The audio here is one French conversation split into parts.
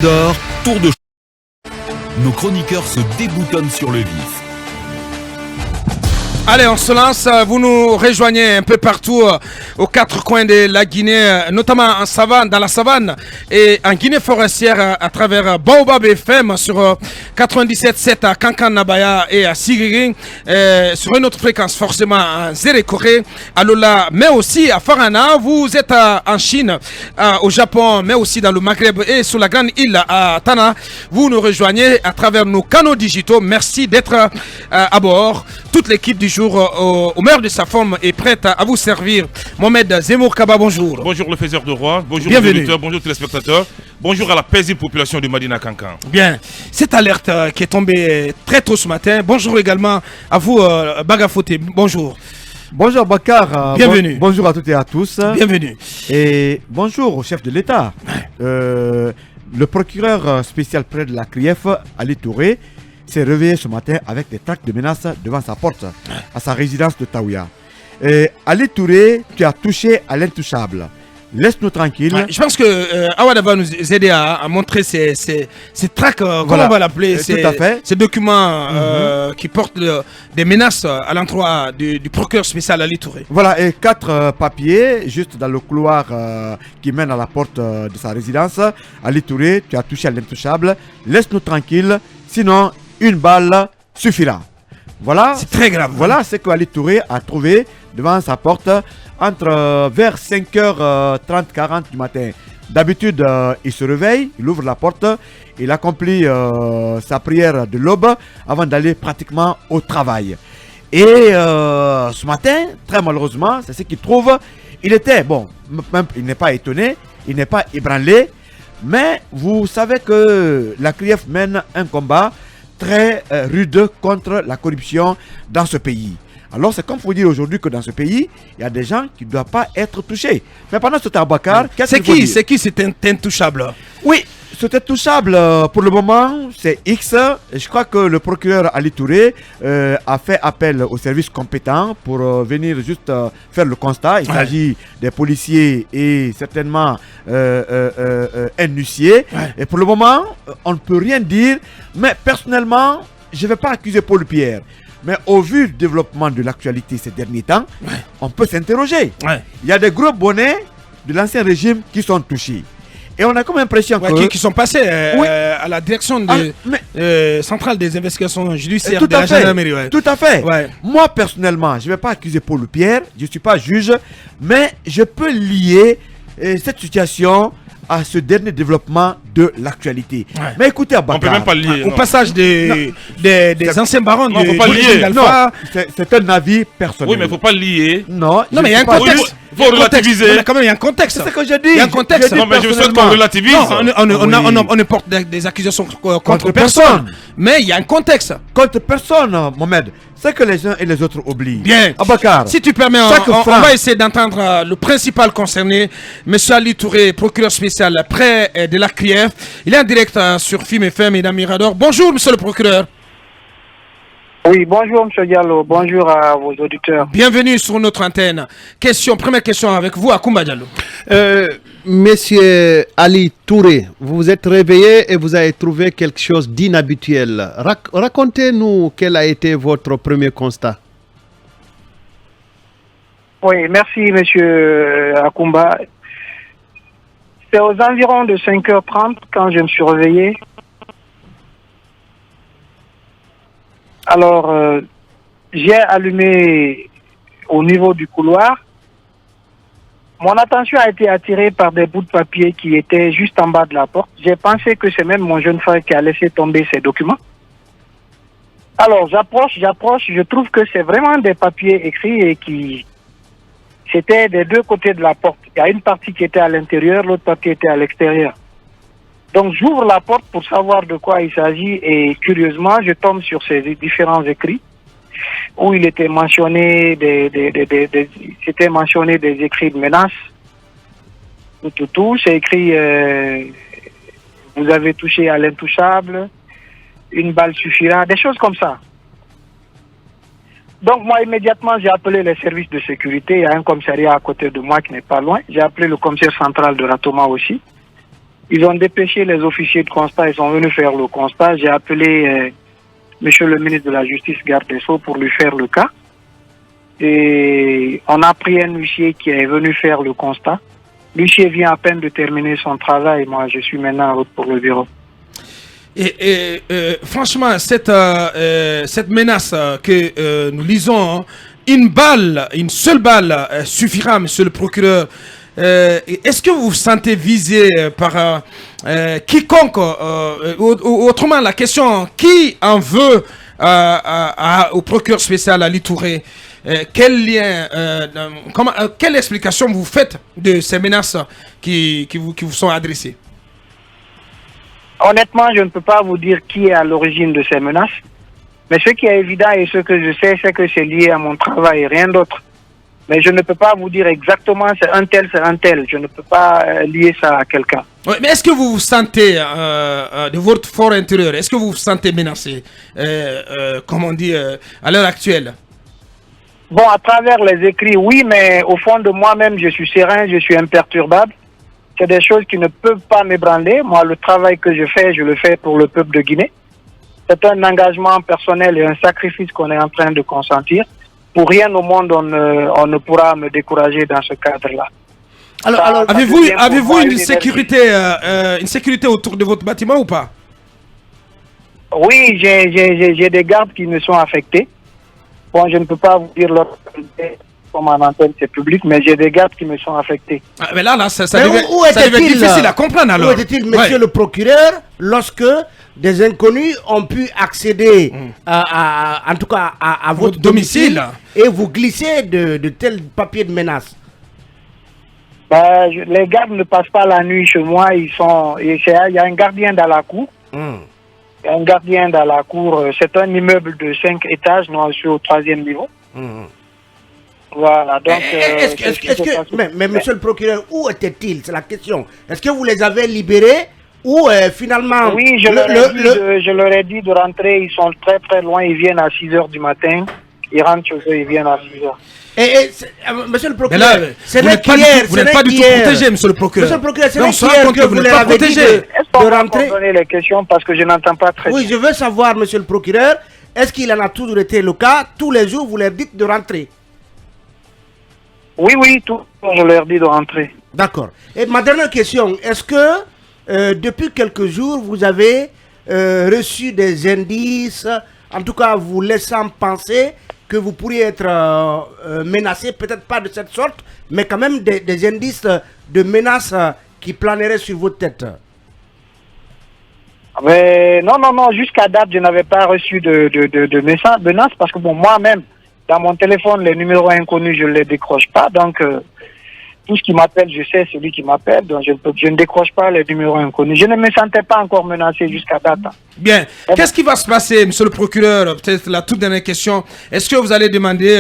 D'or, tour de nos chroniqueurs se déboutonnent sur le vif. Allez, on se lance. Vous nous rejoignez un peu partout aux quatre coins de la Guinée, notamment en savane, dans la savane et en Guinée forestière à travers Baobab FM sur 97.7 à Kankan-Nabaya et à Sigiri, sur une autre fréquence forcément à Zérékoré, à Lola, mais aussi à Farana. Vous êtes en Chine, au Japon, mais aussi dans le Maghreb et sur la grande île à Tana. Vous nous rejoignez à travers nos canaux digitaux. Merci d'être à bord. Toute l'équipe du jour au meilleur de sa forme est prête à vous servir. Mohamed Zemmour Kaba, bonjour. Bonjour le faiseur de roi, bonjour Bienvenue. les auditeurs, bonjour téléspectateurs, bonjour à la paisible population de Madina Kankan. Bien, cette alerte qui est tombée très tôt ce matin. Bonjour également à vous, Bagafote. Bonjour. Bonjour Bakar. Bienvenue. Bonjour à toutes et à tous. Bienvenue. Et bonjour au chef de l'État. Le procureur spécial près de la CRIEF, Ali Touré, s'est réveillé ce matin avec des tracts de menaces devant sa porte, à sa résidence de Taouya. Ali Touré, tu as touché à l'intouchable. Laisse-nous tranquille. Ouais, je pense que Awad va nous aider à montrer ces tracts, comment on va l'appeler, tout à fait. ces documents qui portent des menaces à l'endroit du procureur spécial Ali Touré. Voilà, et 4 papiers juste dans le couloir qui mène à la porte de sa résidence. Ali Touré, tu as touché à l'intouchable. Laisse-nous tranquille, sinon une balle suffira. Voilà. C'est très grave. Voilà ce qu'Ali Touré a trouvé devant sa porte entre vers 5h30, 40 du matin. D'habitude, il se réveille, il ouvre la porte, il accomplit sa prière de l'aube avant d'aller pratiquement au travail. Et ce matin, très malheureusement, c'est ce qu'il trouve. Il était, bon, même, il n'est pas étonné, il n'est pas ébranlé, mais vous savez que la CRIEF mène un combat très rude contre la corruption dans ce pays. Alors c'est comme il faut dire aujourd'hui que dans ce pays, il y a des gens qui ne doivent pas être touchés. Mais pendant ce temps, Bakar, c'est qui cet intouchable? Oui, cet intouchable, pour le moment, c'est X. Et je crois que le procureur Ali Touré a fait appel aux services compétents pour venir juste faire le constat. Il s'agit des policiers et certainement un huissier. Et pour le moment, on ne peut rien dire. Mais personnellement, je ne vais pas accuser Paul Pierre. Mais au vu du développement de l'actualité ces derniers temps, on peut s'interroger. Il y a des gros bonnets de l'ancien régime qui sont touchés. Et on a comme l'impression qui sont passés à la direction centrale des investigations judiciaires de la gendarmerie. Tout à fait. Moi, personnellement, je ne vais pas accuser Paul Pierre, je ne suis pas juge, mais je peux lier cette situation à ce dernier développement de l'actualité. Mais écoutez, Abakar, on peut même pas lier. Au passage des anciens barons, non, faut pas lier. Non, c'est un avis personnel. Oui, mais il ne faut pas lier. Non, mais il y a un contexte. Il faut relativiser. Quand même, il y a un contexte. C'est ce que j'ai dit. Il y a un contexte. Non, mais je souhaite qu'on relativise. On porte des accusations contre personne. Mais il y a un contexte. Contre personne, Mohamed. C'est que les uns et les autres oublient. Bien. Abakar, si tu permets, on va essayer d'entendre le principal concerné, M. Ali Touré, procureur spécial près de la CRIEF. Il est en direct sur FIM FM et dans Mirador. Bonjour, monsieur le procureur. Oui, bonjour M. Diallo, bonjour à vos auditeurs. Bienvenue sur notre antenne. Première question avec vous, Akoumba Diallo. Monsieur Ali Touré, vous vous êtes réveillé et vous avez trouvé quelque chose d'inhabituel. Racontez-nous quel a été votre premier constat. Oui, merci M. Akoumba. C'est aux environs de 5h30 quand je me suis réveillé. Alors, j'ai allumé au niveau du couloir. Mon attention a été attirée par des bouts de papier qui étaient juste en bas de la porte. J'ai pensé que c'est même mon jeune frère qui a laissé tomber ces documents. Alors, j'approche, je trouve que c'est vraiment des papiers écrits et qui... C'était des deux côtés de la porte. Il y a une partie qui était à l'intérieur, l'autre partie était à l'extérieur. Donc j'ouvre la porte pour savoir de quoi il s'agit et curieusement je tombe sur ces différents écrits où il était mentionné des écrits de menaces. Tout, c'est écrit vous avez touché à l'intouchable, une balle suffira, des choses comme ça. Donc moi immédiatement j'ai appelé les services de sécurité, il y a un commissariat à côté de moi qui n'est pas loin, j'ai appelé le commissaire central de Ratoma aussi. Ils ont dépêché les officiers de constat, ils sont venus faire le constat. J'ai appelé monsieur le ministre de la Justice, garde des Sceaux, pour lui faire le cas. Et on a pris un huissier qui est venu faire le constat. L'huissier vient à peine de terminer son travail. Moi, je suis maintenant en route pour le bureau. Et franchement, cette menace que nous lisons, hein, une seule balle suffira, monsieur le procureur. Est-ce que vous vous sentez visé par quiconque autrement, la question, qui en veut au procureur spécial Ali Touré? Quel lien, quelle explication vous faites de ces menaces qui vous sont adressées? Honnêtement, je ne peux pas vous dire qui est à l'origine de ces menaces. Mais ce qui est évident et ce que je sais, c'est que c'est lié à mon travail et rien d'autre. Mais je ne peux pas vous dire exactement c'est un tel. Je ne peux pas lier ça à quelqu'un. Ouais, mais est-ce que vous vous sentez, de votre fort intérieur, est-ce que vous vous sentez menacé, comme on dit, à l'heure actuelle? Bon, à travers les écrits, oui, mais au fond de moi-même, je suis serein, je suis imperturbable. C'est des choses qui ne peuvent pas m'ébranler. Moi, le travail que je le fais pour le peuple de Guinée. C'est un engagement personnel et un sacrifice qu'on est en train de consentir. Pour rien au monde, on ne pourra me décourager dans ce cadre-là. Alors, avez-vous une sécurité autour de votre bâtiment ou pas? Oui, j'ai des gardes qui me sont affectés. Bon, je ne peux pas vous dire leur comme en antenne, c'est public, mais j'ai des gardes qui me sont affectés. Ah, mais là, ça devient difficile à comprendre alors. Où était-il, monsieur le procureur, lorsque des inconnus ont pu accéder en tout cas à votre domicile et vous glisser de tels papiers de menace? Les gardes ne passent pas la nuit chez moi. Il y a un gardien dans la cour. Il y a un gardien dans la cour. C'est un immeuble de 5 étages. Nous, je suis au 3e niveau. Voilà, donc... mais monsieur le procureur, où était-il? C'est la question. Est-ce que vous les avez libérés ou finalement... Oui, je leur ai dit de rentrer. Ils sont très très loin. Ils viennent à 6 h du matin. Ils rentrent chez eux, ils viennent à 6 h. Monsieur le procureur, vous n'êtes pas du tout protégé, monsieur le procureur. Monsieur le procureur, c'est hier que vous leur avez dit de rentrer. Donner les questions parce que je n'entends pas très bien. Oui, je veux savoir, monsieur le procureur, est-ce qu'il en a toujours été le cas? Tous les jours, vous leur dites de rentrer? Oui, je leur dis de rentrer. D'accord. Et ma dernière question, est-ce que depuis quelques jours, vous avez reçu des indices, en tout cas vous laissant penser que vous pourriez être menacé, peut-être pas de cette sorte, mais quand même des indices de menaces qui planeraient sur votre tête? Mais non, jusqu'à date, je n'avais pas reçu de menaces parce que bon, moi-même, dans mon téléphone, les numéros inconnus, je ne les décroche pas. Donc, tout ce qui m'appelle, je sais celui qui m'appelle. Donc, je ne décroche pas les numéros inconnus. Je ne me sentais pas encore menacé jusqu'à date. Bien. Qu'est-ce qui va se passer, monsieur le procureur? Peut-être la toute dernière question. Est-ce que vous allez demander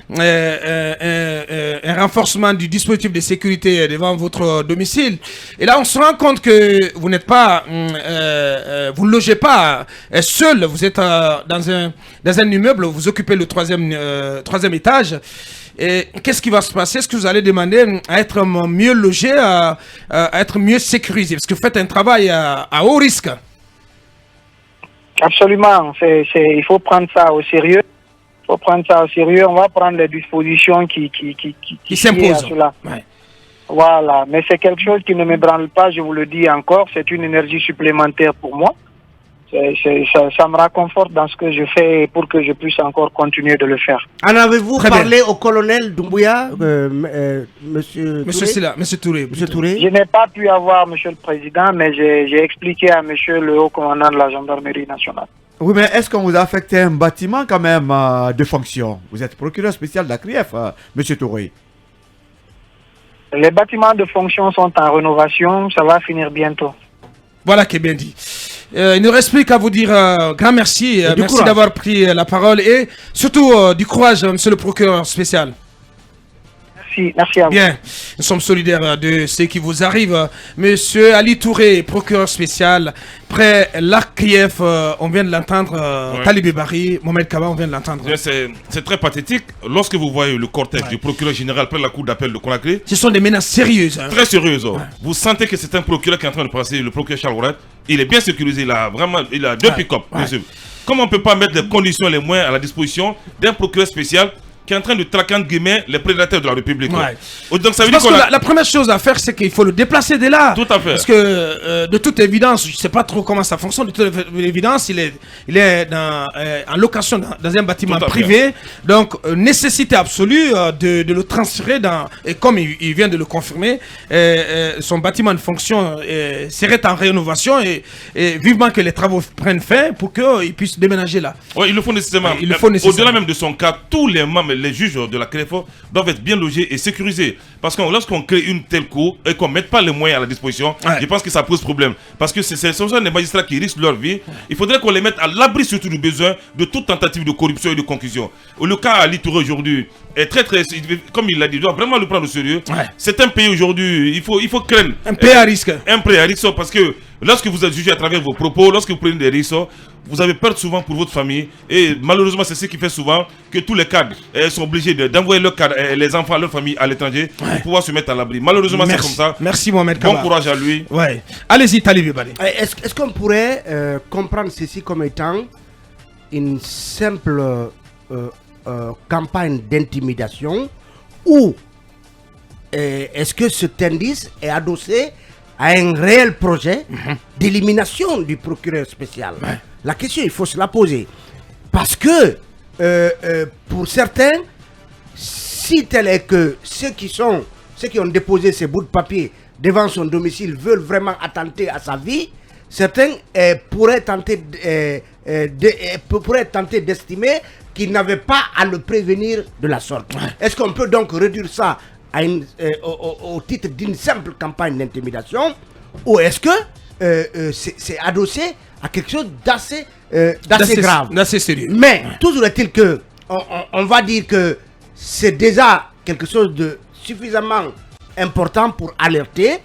un renforcement du dispositif de sécurité devant votre domicile? Et là, on se rend compte que vous n'êtes pas... vous ne logez pas seul. Vous êtes dans un immeuble. Vous occupez le troisième étage. Et qu'est-ce qui va se passer? Est-ce que vous allez demander à être mieux logé, à être mieux sécurisé? Parce que vous faites un travail à haut risque. Absolument. Il faut prendre ça au sérieux. On va prendre les dispositions qui s'imposent. Ouais. Voilà. Mais c'est quelque chose qui ne m'ébranle pas, je vous le dis encore. C'est une énergie supplémentaire pour moi. Ça me réconforte dans ce que je fais pour que je puisse encore continuer de le faire. En avez-vous parlé au colonel Doumbouya, monsieur Touré? Je n'ai pas pu avoir, monsieur le président, mais j'ai expliqué à monsieur le haut commandant de la gendarmerie nationale. Oui, mais est-ce qu'on vous a affecté un bâtiment quand même de fonction? Vous êtes procureur spécial de la CRIEF, monsieur Touré. Les bâtiments de fonction sont en rénovation, ça va finir bientôt. Voilà qui est bien dit. Il ne reste plus qu'à vous dire grand merci. Merci d'avoir pris la parole et surtout du courage, monsieur le procureur spécial. merci à vous. Bien, nous sommes solidaires de ce qui vous arrive. Monsieur Ali Touré, procureur spécial, près l'Arc-Kiev, on vient de l'entendre, Talibé Bari, Mohamed Kaba, on vient de l'entendre. C'est très pathétique. Lorsque vous voyez le cortège du procureur général près la cour d'appel de Conakry, Ce sont des menaces sérieuses. Hein. très sérieuse. Vous sentez que c'est un procureur qui est en train de passer, le procureur Charles Rouret. Il est bien sécurisé, il a deux pick-up. Comment on ne peut pas mettre les conditions, les moyens à la disposition d'un procureur spécial qui est en train de traquer entre guillemets les prédateurs de la République. Donc ça veut dire la première chose à faire, c'est qu'il faut le déplacer de là. Tout à fait. Parce que de toute évidence, je ne sais pas trop comment ça fonctionne, de toute évidence, il est en location dans un bâtiment privé. Donc, nécessité absolue de le transférer dans... Et comme il vient de le confirmer, son bâtiment de fonction serait en rénovation et vivement que les travaux prennent fin pour qu'il puisse déménager là. Oui, il le faut nécessairement. Au-delà même de son cas, tous les membres, les juges de la CREFO doivent être bien logés et sécurisés. Parce que lorsqu'on crée une telle cour et qu'on ne mette pas les moyens à la disposition, je pense que ça pose problème. Parce que ce sont des magistrats qui risquent leur vie. Il faudrait qu'on les mette à l'abri surtout du besoin de toute tentative de corruption et de concussion. Le cas Ali Touré aujourd'hui est très, comme il l'a dit, il doit vraiment le prendre au sérieux. C'est un pays aujourd'hui, il faut craindre. Un pays à risque. Un pays à risque parce que lorsque vous êtes jugé à travers vos propos, lorsque vous prenez des risques, vous avez peur souvent pour votre famille. Et malheureusement, c'est ce qui fait souvent que tous les cadres sont obligés d'envoyer les enfants, leur famille à l'étranger pour pouvoir se mettre à l'abri. Malheureusement, c'est comme ça. Merci Mohamed Kaba. Bon courage à lui. Allez-y, Talibé Bari. Est-ce qu'on pourrait comprendre ceci comme étant une simple campagne d'intimidation ou est-ce que cet indice est adossé à un réel projet d'élimination du procureur spécial? La question, il faut se la poser. Parce que, pour certains, si tel est que ceux qui ont déposé ces bouts de papier devant son domicile veulent vraiment attenter à sa vie, certains pourraient tenter d'estimer qu'ils n'avaient pas à le prévenir de la sorte. Est-ce qu'on peut donc réduire ça à au titre d'une simple campagne d'intimidation, ou est-ce que c'est adossé à quelque chose d'assez grave, d'assez sérieux? Mais toujours est-il que on va dire que c'est déjà quelque chose de suffisamment important pour alerter,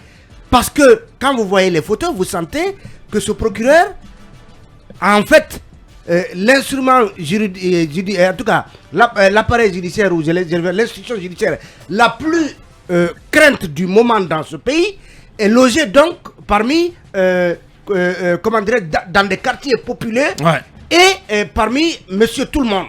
parce que quand vous voyez les photos, vous sentez que ce procureur a en fait l'instrument juridique, en tout cas l'appareil judiciaire ou l'institution judiciaire la plus crainte du moment dans ce pays est logé donc parmi comment dirais, dans des quartiers populaires et parmi monsieur tout le monde.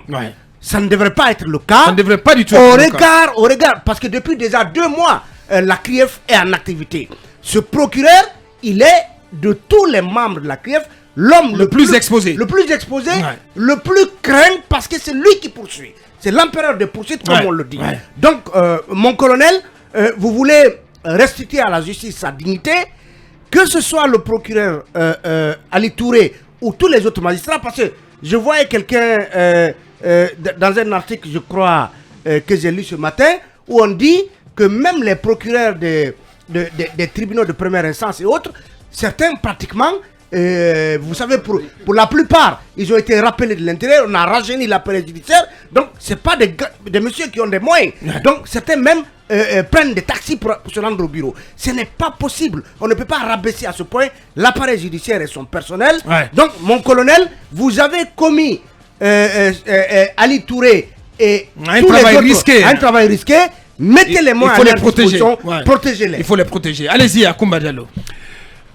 Ça ne devrait pas être le cas. Ça ne devrait pas du tout au regard, parce que depuis déjà 2 mois, la CRIEF est en activité. Ce procureur, il est de tous les membres de la CRIEF l'homme le plus exposé, le plus craint, parce que c'est lui qui poursuit. C'est l'empereur de poursuite, comme on le dit. Donc, mon colonel, vous voulez restituer à la justice sa dignité, que ce soit le procureur Ali Touré ou tous les autres magistrats, parce que je voyais quelqu'un dans un article, je crois, que j'ai lu ce matin, où on dit que même les procureurs des tribunaux de première instance et autres, certains pratiquement, vous savez, pour la plupart, ils ont été rappelés de l'intérieur, on a rajeuni l'appareil judiciaire, donc c'est pas des messieurs qui ont des moyens. Donc certains même prennent des taxis pour se rendre au bureau. Ce n'est pas possible, on ne peut pas rabaisser à ce point l'appareil judiciaire et son personnel. Donc mon colonel, vous avez commis Ali Touré et un travail risqué. Mettez les moyens à leur disposition, protégez-les. Il faut les protéger. Allez-y, Akoumba Diallo.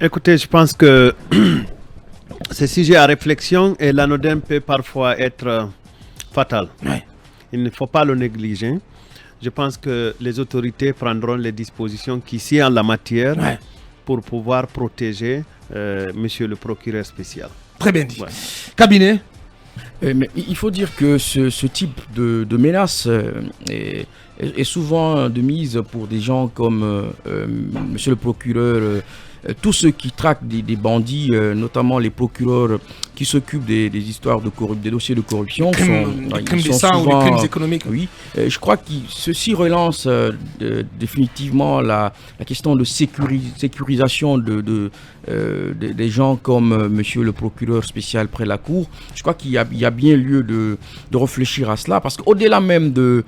Écoutez, je pense que ce sujet à réflexion et l'anodin peut parfois être fatal. Il ne faut pas le négliger. Je pense que les autorités prendront les dispositions qui s'y en la matière pour pouvoir protéger monsieur le procureur spécial. Très bien dit. Cabinet. Mais il faut dire que ce type de menace est souvent de mise pour des gens comme monsieur le procureur tous ceux qui traquent des bandits, notamment les procureurs qui s'occupent des histoires des dossiers de corruption, les crimes de sang ou les crimes économiques. Oui, je crois que ceci relance définitivement la question de sécurisation des gens comme monsieur le procureur spécial près la cour. Je crois qu'il y a bien lieu de réfléchir à cela, parce qu'au-delà même de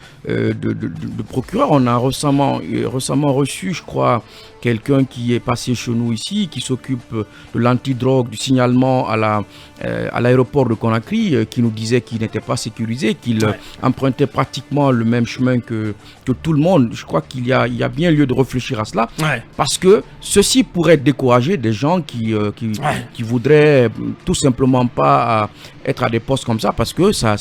procureur, on a récemment reçu, je crois, quelqu'un qui est passé chez nous ici, qui s'occupe de l'antidrogue, du signalement à l'aéroport de Conakry, qui nous disait qu'il n'était pas sécurisé, qu'il empruntait pratiquement le même chemin que tout le monde. Je crois qu'il y a bien lieu de réfléchir à cela, parce que ceci pourrait décourager des gens qui voudraient tout simplement pas être à des postes comme ça, parce que ça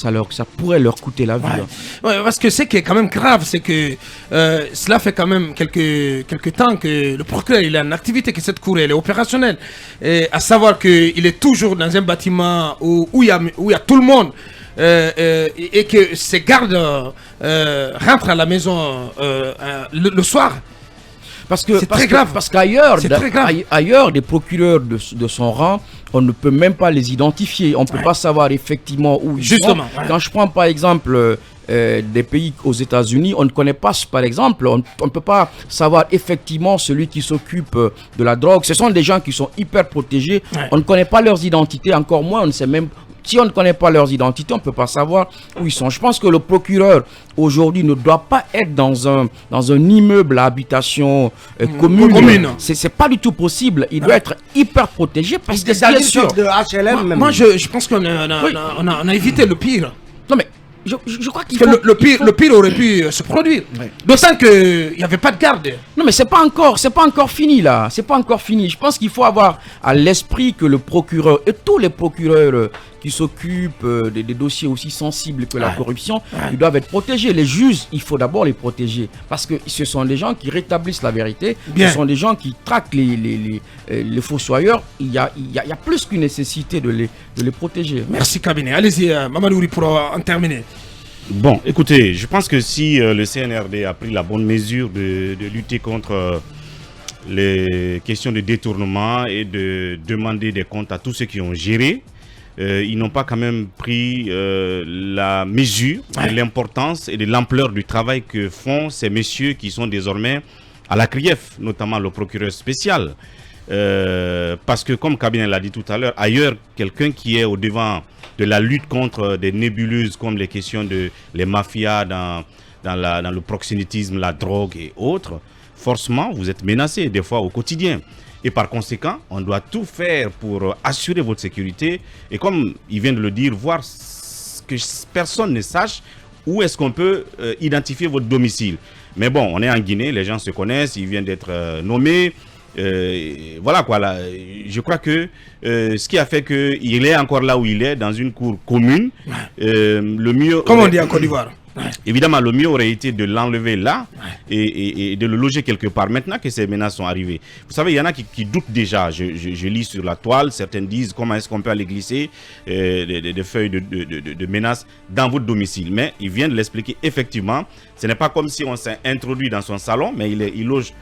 pourrait leur coûter la vie. Parce que ce qui est quand même grave, c'est que cela fait quand même quelques temps que le procureur il est en activité, que cette cour elle est opérationnelle, et à savoir qu'il est toujours dans un bâtiment où il y a tout le monde, et que ces gardes rentrent à la maison le soir. C'est très grave. Parce qu'ailleurs, des procureurs de son rang, on ne peut même pas les identifier. On ne peut pas savoir effectivement où ils sont. Quand je prends par exemple des pays aux États-Unis, on ne connaît pas, par exemple, on ne peut pas savoir effectivement celui qui s'occupe de la drogue. Ce sont des gens qui sont hyper protégés. On ne connaît pas leurs identités, encore moins, on ne sait même. Si on ne connaît pas leurs identités, on ne peut pas savoir où ils sont. Je pense que le procureur, aujourd'hui, ne doit pas être dans un immeuble à habitation commune. C'est pas du tout possible. Il doit être hyper protégé, parce que bien sûr. De HLM même. Moi, je pense qu'on a évité le pire. Non, mais je crois qu'il faut... Le pire aurait pu se produire. D'autant qu'il n'y avait pas de garde. Non, mais c'est pas encore fini là. C'est pas encore fini. Je pense qu'il faut avoir à l'esprit que le procureur et tous les procureurs qui s'occupent des dossiers aussi sensibles que la corruption, ils doivent être protégés. Les juges, il faut d'abord les protéger, parce que ce sont des gens qui rétablissent la vérité. Ce sont des gens qui traquent les fossoyeurs. Il y a plus qu'une nécessité de les protéger. Merci Cabinet. Allez-y, Mamadou, pour en terminer. Bon, écoutez, je pense que si le CNRD a pris la bonne mesure de lutter contre les questions de détournement et de demander des comptes à tous ceux qui ont géré, ils n'ont pas quand même pris la mesure de l'importance et de l'ampleur du travail que font ces messieurs qui sont désormais à la CRIEF, notamment le procureur spécial. Parce que, comme Kabine l'a dit tout à l'heure, ailleurs, quelqu'un qui est au devant de la lutte contre des nébuleuses comme les questions de les mafias dans le proxénétisme, la drogue et autres, forcément, vous êtes menacé des fois au quotidien. Et par conséquent, on doit tout faire pour assurer votre sécurité. Et comme il vient de le dire, voir que personne ne sache où est-ce qu'on peut identifier votre domicile. Mais bon, on est en Guinée, les gens se connaissent, ils viennent d'être nommés. Voilà quoi, là, je crois que ce qui a fait qu'il est encore là où il est, dans une cour commune, le mieux... Comme on dit en Côte d'Ivoire. Évidemment, le mieux aurait été de l'enlever là et de le loger quelque part. Maintenant que ces menaces sont arrivées, vous savez, il y en a qui doutent déjà. Je lis sur la toile, certaines disent comment est-ce qu'on peut aller glisser des feuilles de menaces dans votre domicile. Mais il vient de l'expliquer, effectivement, ce n'est pas comme si on s'est introduit dans son salon, mais il loge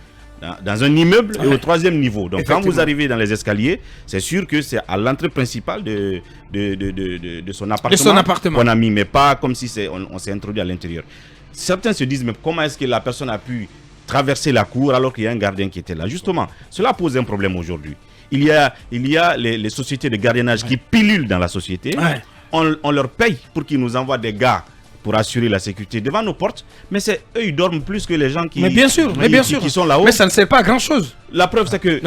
dans un immeuble et au 3e niveau. Donc quand vous arrivez dans les escaliers, c'est sûr que c'est à l'entrée principale de son appartement qu'on a mis, mais pas comme si on s'est introduit à l'intérieur. Certains se disent, mais comment est-ce que la personne a pu traverser la cour alors qu'il y a un gardien qui était là? Justement, cela pose un problème aujourd'hui. Il y a les sociétés de gardiennage qui pilulent dans la société. On leur paye pour qu'ils nous envoient des gars pour assurer la sécurité devant nos portes, mais c'est eux, ils dorment plus que les gens qui sont là-haut. Mais ça ne sert pas à grand-chose. La preuve, c'est que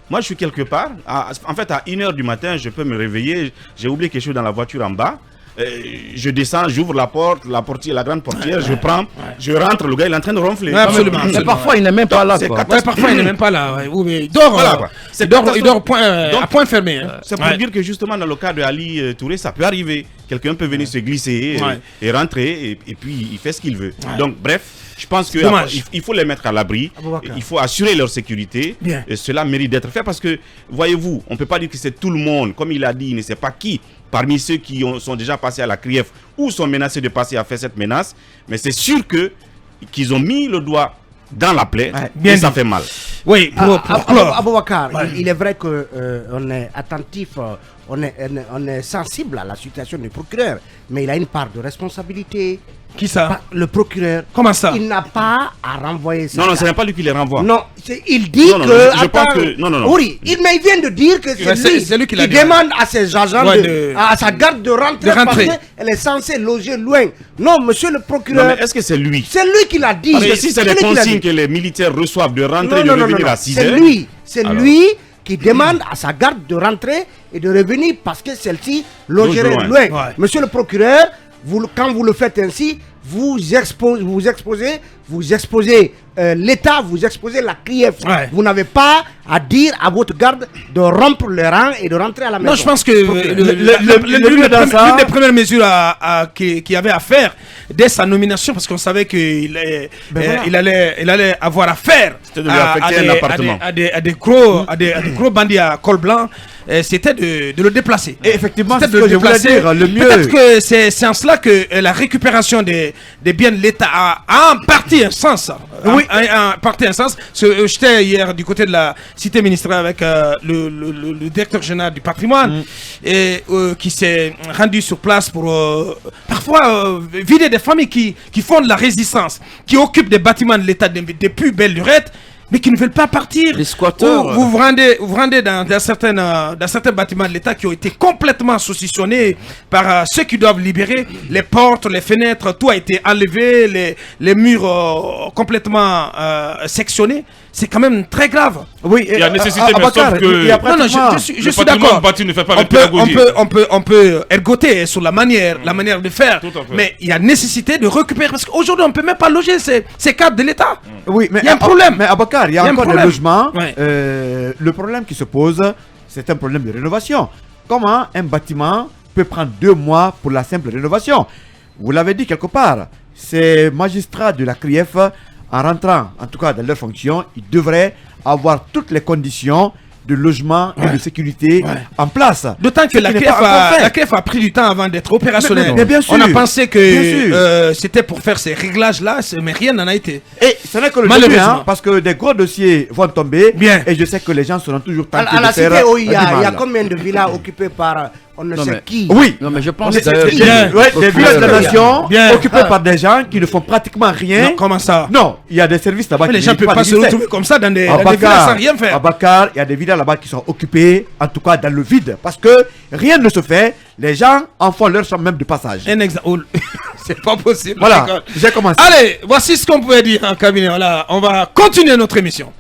moi, je suis quelque part. En fait, à 1h du matin, je peux me réveiller. J'ai oublié quelque chose dans la voiture en bas. Je descends, j'ouvre la porte, la grande portière, je prends, je rentre, le gars il est en train de ronfler. Absolument. Mais parfois il n'est même pas là. Parfois il n'est même pas là. Il dort, il dort à point fermé. C'est pour dire que justement dans le cas de Ali Touré, ça peut arriver. Quelqu'un peut venir se glisser et rentrer et puis il fait ce qu'il veut. Donc bref, je pense qu'il faut les mettre à l'abri, il faut assurer leur sécurité. Et cela mérite d'être fait parce que, voyez-vous, on ne peut pas dire que c'est tout le monde. Comme il a dit, il ne sait pas qui parmi ceux qui sont déjà passés à la CRIEF ou sont menacés de passer à faire cette menace. Mais c'est sûr qu'ils ont mis le doigt dans la plaie, bien et ça fait mal. Oui, pour Aboubacar, Ouais. il est vrai que on est attentif, on est sensible à la situation du procureur, mais il a une part de responsabilité. Qui ça? Le procureur. Comment ça? Il n'a pas à renvoyer ça. Non, ce n'est pas lui qui les renvoie. Non, il dit Non, que. je pense que. Non. Oui, mais il vient de dire que c'est lui, qui demande à ses agents, à sa garde de rentrer. Parce qu'elle est censée loger loin. Non, monsieur le procureur. Non, mais est-ce que c'est lui? C'est lui qui l'a dit. Parce que si c'est les consignes que les militaires reçoivent de rentrer et de revenir à 6 heures. C'est lui. C'est lui qui demande à sa garde de rentrer et de revenir parce que celle-ci logerait loin. Ouais. Monsieur le procureur, quand vous le faites ainsi, vous exposez l'État, vous exposez la CRIEF. Ouais. Vous n'avez pas à dire à votre garde de rompre le rang et de rentrer à la maison. Non, je pense que l'une des premières mesures qu'il y avait à faire dès sa nomination, parce qu'on savait qu'il allait avoir affaire à des gros bandits à col blanc, c'était de le déplacer. Et effectivement, c'est ce que je voulais dire, le mieux. Peut-être que c'est en cela que la récupération des biens de l'État a en partie un sens. Oui. En partie un sens. J'étais hier du côté de la cité ministérielle avec le directeur général du patrimoine et qui s'est rendu sur place pour parfois vider des familles qui font de la résistance, qui occupent des bâtiments de l'État des plus belles lurettes, mais qui ne veulent pas partir. Les squatteurs. Vous vous rendez dans certains bâtiments de l'État qui ont été complètement saucissonnés par ceux qui doivent libérer. Les portes, les fenêtres, tout a été enlevé, les murs complètement sectionnés. C'est quand même très grave. Oui, il y a nécessité, mais sauf que je suis d'accord. Bâti ne fait pas avec pédagogie. On peut ergoter sur la manière de faire, mais il y a nécessité de récupérer, parce qu'aujourd'hui on ne peut même pas loger ces cadres de l'État. Oui, mais il y a un problème. Mais Abakar, il y a encore des logements. Le problème qui se pose, c'est un problème de rénovation. Comment un bâtiment peut prendre 2 mois pour la simple rénovation? Vous l'avez dit quelque part, ces magistrats de la CRIEF, en rentrant, en tout cas dans leur fonction, ils devraient avoir toutes les conditions de logement et de sécurité en place. D'autant que la CRIEF a pris du temps avant d'être opérationnelle. Mais bien sûr, on a pensé que c'était pour faire ces réglages-là, mais rien n'en a été. Et ce n'est que le début, parce que des gros dossiers vont tomber. Bien. Et je sais que les gens seront toujours tentés à la de faire cité, il y a combien de villas occupées par on ne sait qui? Oui. Non, mais je pense des villas de nation occupées par des gens qui ne font pratiquement rien. Non, comment ça? Non, il y a des services là-bas. Les gens ne peuvent pas se retrouver comme ça dans des villas sans rien faire. À Bakar, il y a des villas là-bas qui sont occupées, en tout cas dans le vide, parce que rien ne se fait. Les gens en font leur chambre même de passage. Un exemple. C'est pas possible. Voilà, j'ai commencé. Allez, voici ce qu'on pouvait dire en cabinet. Voilà, on va continuer notre émission.